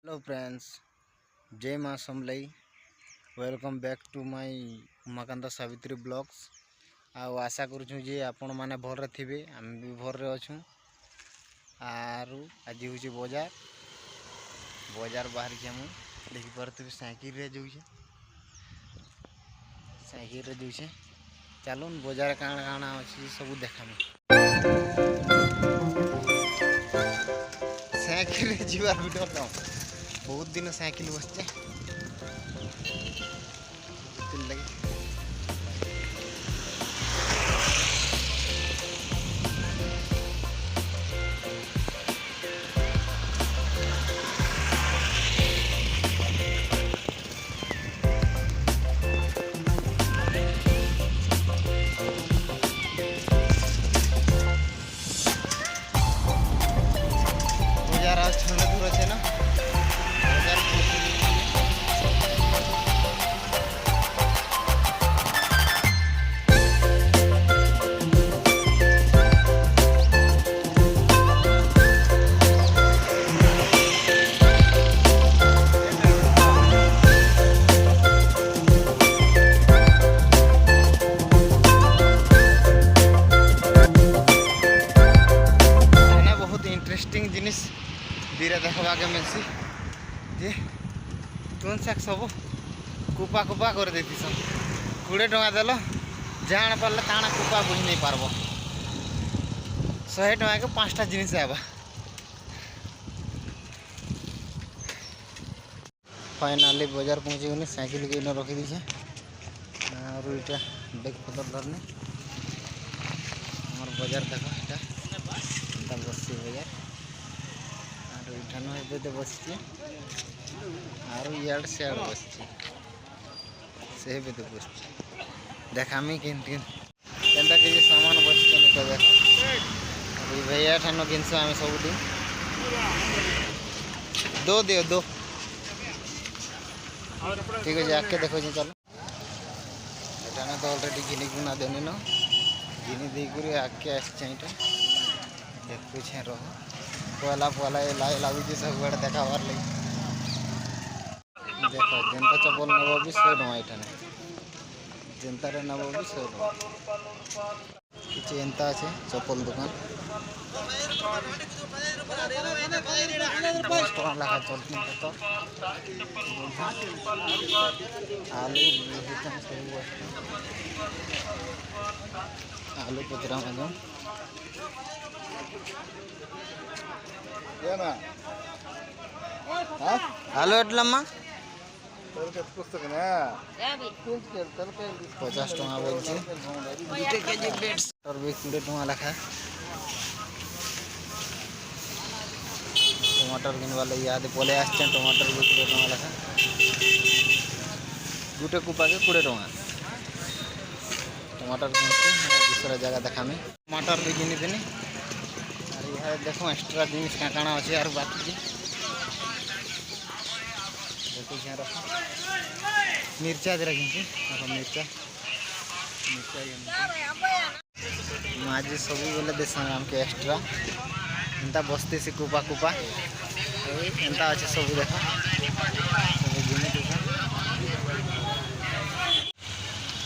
Hello friends, जय माँ Samalei. Welcome back to my Umakant Savitri blogs. आशा करूँ जे आपण मैंने भर थे, आम भी भर अच्छू। आरू आज हूँ बजार बजार बाहर के मुझे देखिपे साइकिल रे जाऊे चलून बजार काण काण अच्छी सब देखा साइकिल जीवार भी डर बहुत दिन साइकिल बसचे लगे बजार आज थोड़ा दूर अच्छे ना बजार इंटरेस्टिंग जिनिस धीरे देखा के मिलसी जे तुन शाक सब कुपा कुपा कर देती 20 टଙ୍କା देल जान पारे ताण कुपा बुझ नहीं पारब 100 टଙ୍କା के 5टा जिनिस आवा। फाइनाली बाजार पहुँची गनी साइकिल के इन रखी दीछे और इटा बैग पतर धरने हमार बाजार देख इटा बसी बाजार और इठान एबे बसचे और इड सियाड़ बसचे से बस देखामी कि सामान बसचे देख भैया ठान किनस आम सब दिन दो दियो दो ठीक है आके देखो चलो एठाने तो ऑलरेडी घिनी गुना देनी न घिनी देकर आके आसचे देखुचे रह पहला पहला लाई लगुच सब बड़े देखाबार लगे देख जेनता चप्पल नब भी 100 टଙ୍କା एठाने जेनतार नब भी 100 टଙ୍କା कि एंता अच्छे चप्पल दुकान 10 टଙ୍କା लखा चलती तो आलू सब आलू पचरा मजम आलू एट्लम्मा 50 टଙ୍କା बोलছে 2 केजी बेड्स और 20 टଙ୍କା लखा टमाटर किनवा लगे याद पले आसचे टमाटर 20 टଙ୍କା लखा गोटे कुपा के 20 टଙ୍କା टमाटर किनते दूसरा जगह देखा में टमाटर भी किनी देनी और यहाँ देखो एक्स्ट्रा जिनिस क्या काना अच्छे और बाकी देखो मिर्चा जरा किनते मिर्चा आज सब बोले देश आमके एक्स्ट्रा एंता बसते से कुपा कुपा एंता अच्छे सब देखा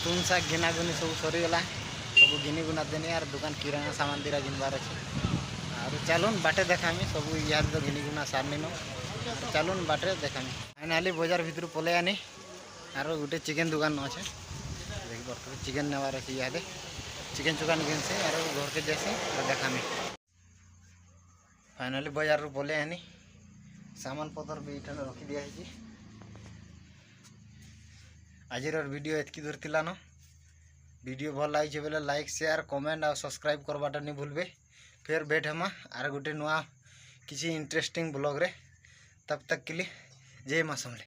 तुम सा घिना गुनी सब सरीगला सब घिनी गुना देनी और दुकान किराना सामान दीरा घिनबार अच्छे और चलून बाटे देखा सब इद तो घिनी गुना सारनी न चलून बाटे देखा फाइनाली बाजार भीतर पलि आनी और गोटे चिकेन दुकान अच्छे देखिए चिकेन नेबार अच्छे इे चिकेन चुकान घिनसी और घर के जैसे देखा फाइनाली बाजार रू पलि आनी सामान पतर भी इठाने रखी दिखाई आज वीडियो एतकी दूर थिला न वीडियो भल लगे बोले लाइक शेयर कमेंट और सब्सक्राइब करवाटा नहीं भूलबे। फिर भेट हमा आर गोटे नुआ किसी इंटरेस्टिंग ब्लॉग रे तब तक के लिए जय माँ समले।